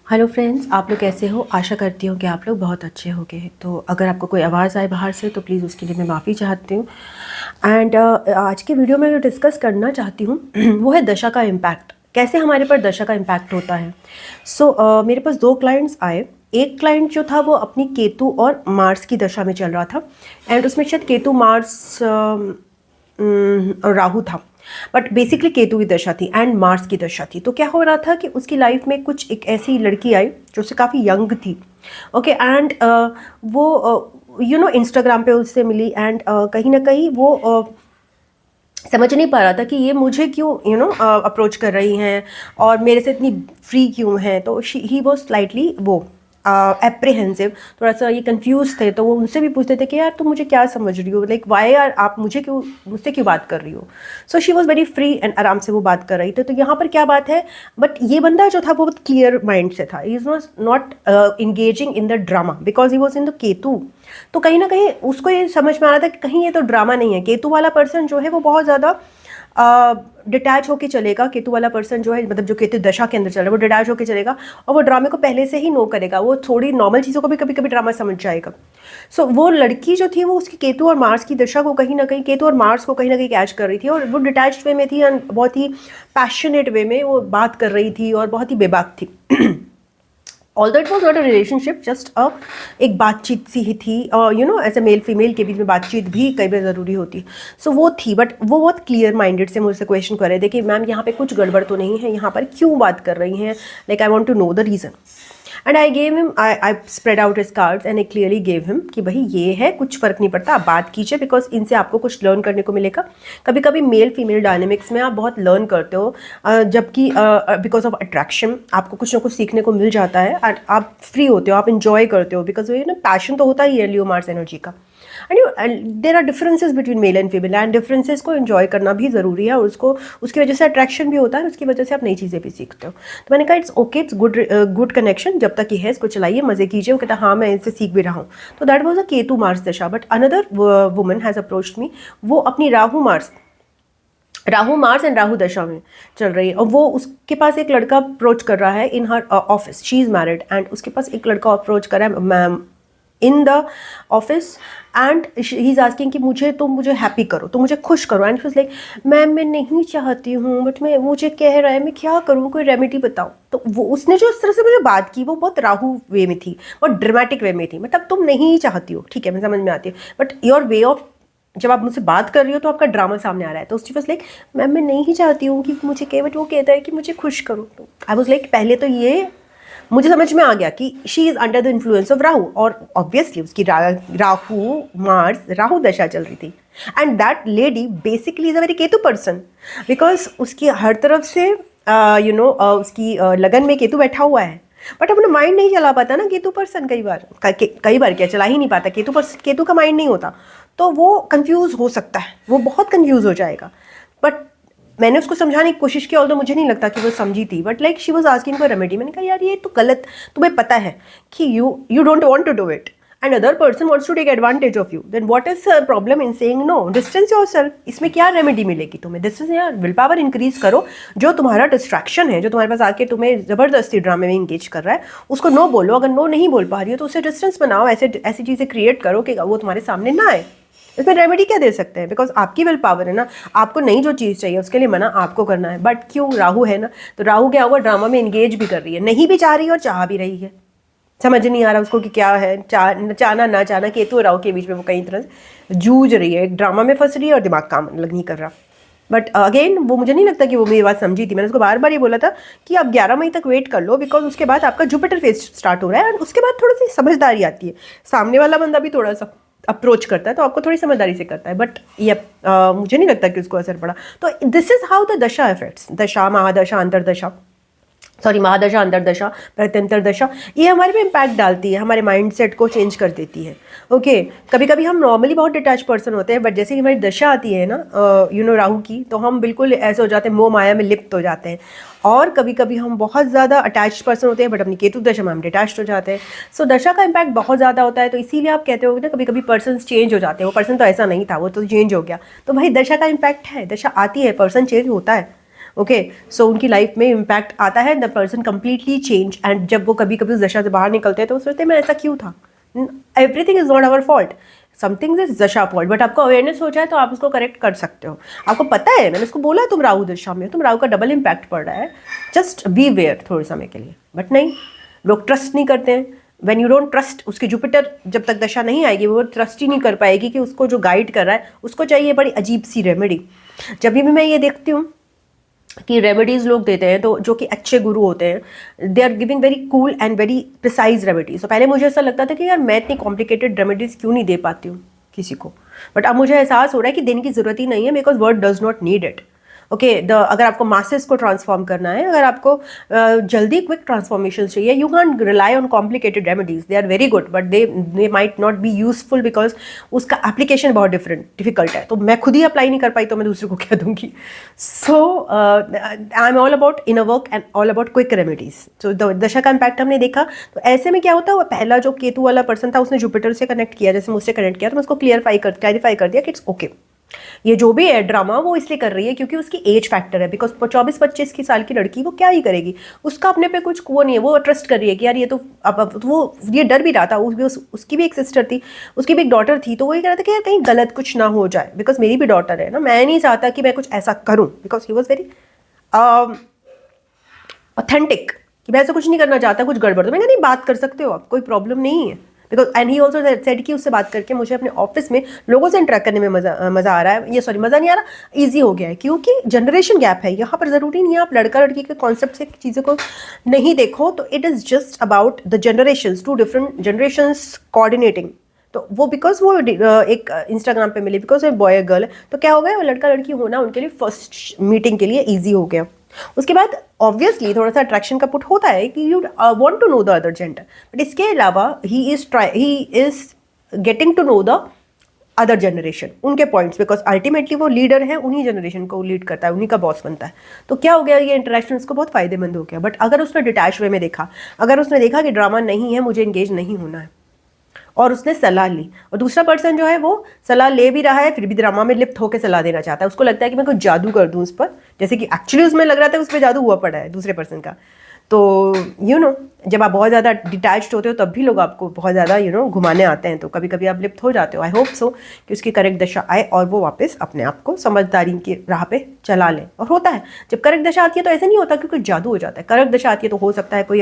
Hello friends, आप लोग कैसे हो। आशा करती हूँ कि आप लोग बहुत अच्छे होंगे। तो अगर आपको कोई आवाज़ आए बाहर से तो प्लीज़ उसके लिए मैं माफ़ी चाहती हूँ। एंड आज के वीडियो में जो डिस्कस करना चाहती हूँ वो है दशा का इम्पैक्ट, कैसे हमारे पर दशा का इम्पैक्ट होता है। मेरे पास 2 क्लाइंट्स आए। एक क्लाइंट जो था वो अपनी केतु और मार्स की दशा में चल रहा था एंड उसमें शायद केतु मार्स और राहु था, बट बेसिकली केतु की दशा थी एंड मार्स की दशा थी। तो क्या हो रहा था कि उसकी लाइफ में कुछ एक ऐसी लड़की आई जो उससे काफ़ी यंग थी। ओके एंड वो इंस्टाग्राम पे उससे मिली एंड कहीं ना कहीं वो समझ नहीं पा रहा था कि ये मुझे क्यों अप्रोच कर रही हैं और मेरे से इतनी फ्री क्यों हैं। तो ही वॉज स्लाइटली वो एप्रीहेंसिव, थोड़ा सा ये कंफ्यूज थे। तो वो उनसे भी पूछते थे कि यार तुम मुझे क्या समझ रही हो, लाइक वाई यार आप मुझसे क्यों बात कर रही हो। So she was very free and आराम से वो बात कर रही थी। तो यहाँ पर क्या बात है, बट ये बंदा जो था वो बहुत क्लियर माइंड से था। He is not engaging in the drama because he was in the Ketu. तो कहीं ना कहीं उसको ये समझ में आ रहा था कि कहीं ये तो ड्रामा नहीं है। केतु वाला पर्सन जो है वो बहुत ज़्यादा डिटैच होके चलेगा। केतु वाला पर्सन जो है, मतलब जो केतु दशा के अंदर चल रहा है, वो डिटैच होके चलेगा और वो ड्रामे को पहले से ही नो करेगा। वो थोड़ी नॉर्मल चीज़ों को भी कभी कभी ड्रामा समझ जाएगा। वो लड़की जो थी वो उसकी केतु और मार्स की दशा को कहीं ना कहीं, केतु और मार्स को कहीं ना कहीं कैच कर रही थी और वो डिटैच्ड वे में थी और बहुत ही पैशनेट वे में वो बात कर रही थी और बहुत ही बेबाक थी। Although it was not a relationship, just एक बातचीत सी ही थी। एज ए मेल फीमेल के बीच में बातचीत भी कई बार ज़रूरी होती है। वो थी, बट वो बहुत क्लियर माइंडेड से मुझसे क्वेश्चन कर रहे थे कि मैम यहाँ पे कुछ गड़बड़ तो नहीं है, यहाँ पर क्यों बात कर रही हैं, like I want to know the reason. And I gave him, I spread out his cards and I clearly gave him कि भाई ये है, कुछ फ़र्क नहीं पड़ता, आप बात कीजिए बिकॉज इनसे आपको कुछ लर्न करने को मिलेगा। कभी कभी मेल फीमेल डायनेमिक्स में आप बहुत लर्न करते हो, जबकि बिकॉज ऑफ अट्रैक्शन आपको कुछ ना कुछ सीखने को मिल जाता है और आप फ्री होते हो, आप इन्जॉय करते हो बिकॉज ये ना पैशन तो होता ही है लियो मार्स एनर्जी का। And there are differences between male and female and differences को एंजॉय करना भी ज़रूरी है और उसको उसकी वजह से अट्रैक्शन भी होता है और उसकी वजह से आप नई चीज़ें भी सीखते हो। तो मैंने कहा it's okay, it's good connection, जब तक ये है इसको चलाइए, मज़े कीजिए। वो कहता हाँ मैं इससे सीख भी रहा हूँ। तो that was a Ketu Mars dasha. But another woman has approached me, वो अपनी राहु मार्स एंड राहु दशा में चल रही है और वो उसके पास एक लड़का अप्रोच कर रहा है in her office. She is married and उसके पास एक लड़का अप्रोच कर रहा है ma'am in the office and he is asking कि मुझे हैप्पी करो, तो मुझे खुश करो। एंड शी लाइक मैम मैं नहीं चाहती हूँ बट मुझे कह रहा है, मैं क्या करूँ, कोई रेमेडी बताओ। तो वो उसने जो इस तरह से मुझे बात की वो बहुत राहु वे में थी, बहुत ड्रामेटिक वे में थी। मतलब तुम नहीं चाहती हो, ठीक है, मैं समझ में आती है, बट योर वे ऑफ, जब आप मुझसे बात कर रही हो तो आपका ड्रामा सामने आ रहा है। तो उसकी बस लाइक मैम मैं नहीं चाहती हूँ कि मुझे कहे, बट वो कहता है कि मुझे खुश करो। तो आई वाज लाइक पहले तो ये मुझे समझ में आ गया कि she is under the influence of Rahu और ऑब्वियसली उसकी राहु मार्स राहु दशा चल रही थी। And that lady basically is a very Ketu person because उसकी हर तरफ से उसकी लगन में केतु बैठा हुआ है। बट अपना माइंड नहीं चला पाता ना केतु पर्सन, कई बार क्या चला ही नहीं पाता केतु का माइंड नहीं होता, तो वो कंफ्यूज हो सकता है, वो बहुत कंफ्यूज हो जाएगा। बट मैंने उसको समझाने की कोशिश की, ऑल्दो मुझे नहीं लगता कि वो समझी थी, but like she was asking for remedy. मैंने कहा यार ये तो गलत, तुम्हें पता है कि you don't want to do it and other person wants to take advantage of you, then what is the problem in saying no, distance yourself. इसमें क्या रेमेडी मिलेगी तुम्हें? डिस्टेंस यार, विल पावर इंक्रीज करो। जो तुम्हारा डिस्ट्रैक्शन है, जो तुम्हारे पास आके तुम्हें जबरदस्ती ड्रामे में इंगेज कर रहा है, उसको नो बोलो। अगर नो नहीं बोल पा रही हो तो उससे डिस्टेंस बनाओ, ऐसी चीज़ें क्रिएट करो कि वो तुम्हारे सामने ना आए। इसमें रेमेडी क्या दे सकते हैं? बिकॉज आपकी विल पावर है ना, आपको नई जो चीज़ चाहिए उसके लिए मना आपको करना है। बट क्यों, राहु है ना, तो राहु क्या हुआ, ड्रामा में इंगेज भी कर रही है, नहीं भी चाह रही है और चाह भी रही है। समझ नहीं आ रहा उसको कि क्या है, चाहना ना चाहना। केतु और राहु के बीच में वो कई तरह से जूझ रही है, एक ड्रामा में फंस रही है और दिमाग काम अलग नहीं कर रहा। बट अगेन वो मुझे नहीं लगता कि वो मेरी बात समझी थी। मैंने उसको बार बार ये बोला था कि आप 11 मई तक वेट कर लो बिकॉज उसके बाद आपका जुपिटर फेज स्टार्ट हो रहा है और उसके बाद थोड़ी सी समझदारी आती है। सामने वाला बंदा भी थोड़ा सा अप्रोच करता है तो आपको थोड़ी समझदारी से करता है। बट ये मुझे नहीं लगता कि उसको असर पड़ा। तो दिस इज हाउ द दशा इफेक्ट्स, दशा महादशा अंतरदशा, महादशा अंतरदशा प्रत्यंतर दशा, ये हमारे पे इम्पैक्ट डालती है, हमारे माइंड सेट को चेंज कर देती है। ओके कभी कभी हम नॉर्मली बहुत डिटैच पर्सन होते हैं, बट जैसे ही हमारी दशा आती है ना राहु की, तो हम बिल्कुल ऐसे हो जाते हैं, मोह माया में लिप्त हो जाते हैं। और कभी कभी हम बहुत ज़्यादा अटैच पर्सन होते हैं, बट अपनी केतु दशा में हम डिटैच हो जाते हैं। सो दशा का इम्पैक्ट बहुत ज़्यादा होता है। तो इसीलिए आप कहते हो ना कभी कभी पर्सन चेंज हो जाते हैं। वो पर्सन तो ऐसा नहीं था, वो तो चेंज हो गया। तो भाई दशा का इम्पैक्ट है, दशा आती है, पर्सन चेंज होता है। ओके सो उनकी लाइफ में इम्पैक्ट आता है, the person completely change. And जब वो कभी कभी उस दशा से बाहर निकलते हैं तो वो सोचते हैं मैं ऐसा क्यों था। Everything is not our fault, something is दशा फॉल्ट, बट आपको अवेयरनेस हो जाए तो आप उसको करेक्ट कर सकते हो। आपको पता है, मैंने उसको बोला तुम राहु दशा में, तुम राहु का डबल इम्पैक्ट पड़ रहा है, जस्ट बी वेयर थोड़े समय के लिए। बट नहीं, लोग ट्रस्ट नहीं करते हैं। व्हेन यू डोंट ट्रस्ट, उसकी जुपिटर जब तक दशा नहीं आएगी वो ट्रस्ट ही नहीं कर पाएगी कि उसको जो गाइड कर रहा है उसको चाहिए बड़ी अजीब सी रेमेडी। जब भी मैं ये देखती हूँ कि रेमेडीज लोग देते हैं तो जो कि अच्छे गुरु होते हैं, they are giving very cool and very precise remedies. तो पहले मुझे ऐसा लगता था कि यार मैं इतनी कॉम्प्लिकेटेड रेमेडीज क्यों नहीं दे पाती हूँ किसी को, बट अब मुझे एहसास हो रहा है कि देने की जरूरत ही नहीं है, because world does not need it. Okay अगर आपको मासेस को ट्रांसफॉर्म करना है, अगर आपको जल्दी क्विक ट्रांसफॉर्मेशन चाहिए, you can rely on complicated remedies. They are very good but they might not be useful because उसका एप्लीकेशन बहुत डिफिकल्ट है। तो मैं खुद ही अप्लाई नहीं कर पाई तो मैं दूसरे को क्या दूंगी। So I am all about inner work and all about quick remedies. तो दशा का इम्पैक्ट हमने देखा। तो ऐसे में क्या होता है, पहला जो केतु वाला पर्सन था उसने जुपिटर से कनेक्ट किया, जैसे मुझसे कनेक्ट किया, तो मैं उसको क्लैरिफाई कर दिया कि इट्स ओके। ये जो भी है ड्रामा वो इसलिए कर रही है क्योंकि उसकी एज फैक्टर है, बिकॉज 24-25 की साल की लड़की वो क्या ही करेगी, उसका अपने पे कुछ वो नहीं है, वो ट्रस्ट कर रही है कि यार ये तो अब वो ये डर भी रहा था। उसकी भी एक सिस्टर थी, उसकी भी एक डॉटर थी, तो वो ये कह रहा था कि यार कहीं गलत कुछ ना हो जाए, बिकॉज मेरी भी डॉटर है ना, मैं नहीं चाहता कि मैं कुछ ऐसा करूँ, because he was very authentic कि मैं ऐसा कुछ नहीं करना चाहता, कुछ गड़बड़। तो मैं नहीं, बात कर सकते हो आप, कोई प्रॉब्लम नहीं है। Because and he also said कि उससे बात करके मुझे अपने ऑफिस में लोगों से इंटरेक्ट करने में मज़ा आ रहा है, ये सॉरी मज़ा नहीं आ रहा, ईजी हो गया है, क्योंकि जनरेशन गैप है यहाँ पर। ज़रूरी नहीं है आप लड़का लड़की के कॉन्सेप्ट से चीज़ों को नहीं देखो, तो it is just about the generations, 2 different generations coordinating. तो वो बिकॉज वो एक इंस्टाग्राम पे मिली, बिकॉज वो बॉय और गर्ल है, तो क्या हो गया, लड़का लड़की होना उनके लिए फर्स्ट मीटिंग के लिए ईजी हो गया। उसके बाद ऑब्वियसली थोड़ा सा अट्रैक्शन का पुट होता है कि you want to know the other gender, but इसके अलावा he is getting to know the other generation, उनके पॉइंट्स, बिकॉज अल्टीमेटली वो लीडर है, उन्हीं जनरेशन को लीड करता है, उन्हीं का बॉस बनता है। तो क्या हो गया, ये इंटरेक्शन उसको बहुत फायदेमंद हो गया। बट अगर उसने डिटैच वे में देखा, अगर उसने देखा कि ड्रामा नहीं है, मुझे इंगेज नहीं होना है, और उसने सलाह ली, और दूसरा पर्सन जो है वो सलाह ले भी रहा है फिर भी ड्रामा में लिप्त होकर सलाह देना चाहता है, उसको लगता है कि मैं कुछ जादू कर दूं उस पर, जैसे कि एक्चुअली उसमें लग रहा था उस पर जादू हुआ पड़ा है दूसरे पर्सन का। तो जब आप बहुत ज़्यादा डिटैच्ड होते हो तब भी लोग आपको बहुत ज़्यादा घुमाने आते हैं, तो कभी कभी आप लिप्त हो जाते हो। आई होप सो कि उसकी करेक्ट दशा आए और वो वापस अपने आप को समझदारी की राह पे चला ले। और होता है जब करेक्ट दशा आती है तो ऐसे नहीं होता कि कुछ जादू हो जाता है। करेक्ट दशा आती है तो हो सकता है कोई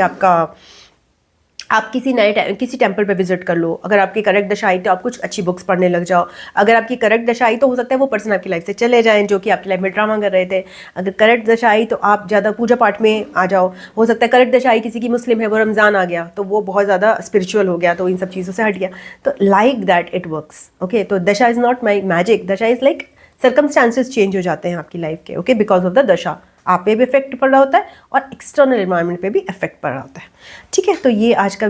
आप किसी टेम्पल पे विजिट कर लो, अगर आपकी करेक्ट दशा आई तो आप कुछ अच्छी बुक्स पढ़ने लग जाओ, अगर आपकी करेक्ट दशा आई तो हो सकता है वो पर्सन आपकी लाइफ से चले जाएं जो कि आपकी लाइफ में ड्रामा कर रहे थे, अगर करेक्ट दशा आई तो आप ज़्यादा पूजा पाठ में आ जाओ, हो सकता है करेक्ट दशा आई किसी की मुस्लिम है, वो रमज़ान आ गया तो वो बहुत ज़्यादा स्पिरिचुअल हो गया, तो इन सब चीज़ों से हट गया। तो like that it works. Okay, तो दशा इज़ नॉट माई मैजिक, दशा इज़ लाइक सर्कमस्टांसेस चेंज हो जाते हैं आपकी लाइफ के, ओके, बिकॉज ऑफ द दशा आप पे भी इफेक्ट पड़ रहा होता है और एक्सटर्नल एनवायरनमेंट पे भी इफेक्ट पड़ रहा होता है। ठीक है, तो ये आज का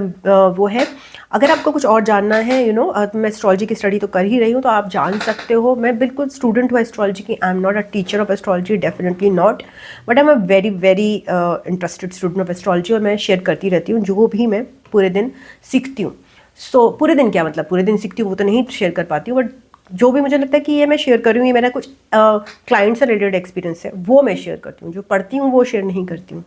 वो है। अगर आपको कुछ और जानना है मैं एस्ट्रोलॉजी की स्टडी तो कर ही रही हूँ, तो आप जान सकते हो। मैं बिल्कुल स्टूडेंट हूँ एस्ट्रोलॉजी की, I am not a teacher of astrology, definitely not, but I am a very very interested student of astrology, और मैं शेयर करती रहती हूँ जो भी मैं पूरे दिन सीखती हूँ। सो पूरे दिन क्या मतलब, पूरे दिन सीखती हूँ वो तो नहीं शेयर कर पाती हूँ, बट जो भी मुझे लगता है कि ये मैं शेयर कर रही हूँ, ये मेरा कुछ क्लाइंट से रिलेटेड एक्सपीरियंस है, वो मैं शेयर करती हूँ। जो पढ़ती हूँ वो शेयर नहीं करती हूँ।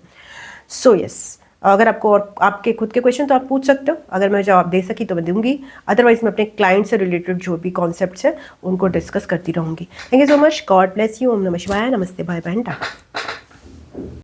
सो यस, अगर आपको और आपके खुद के क्वेश्चन तो आप पूछ सकते हो, अगर मैं जवाब दे सकी तो मैं दूंगी, अदरवाइज मैं अपने क्लाइंट से रिलेटेड जो भी कॉन्सेप्ट्स हैं उनको डिस्कस करती रहूँगी। Thank you so much, God bless you, ओम नमः शिवाय, नमस्ते, बाय बाय, टाटा।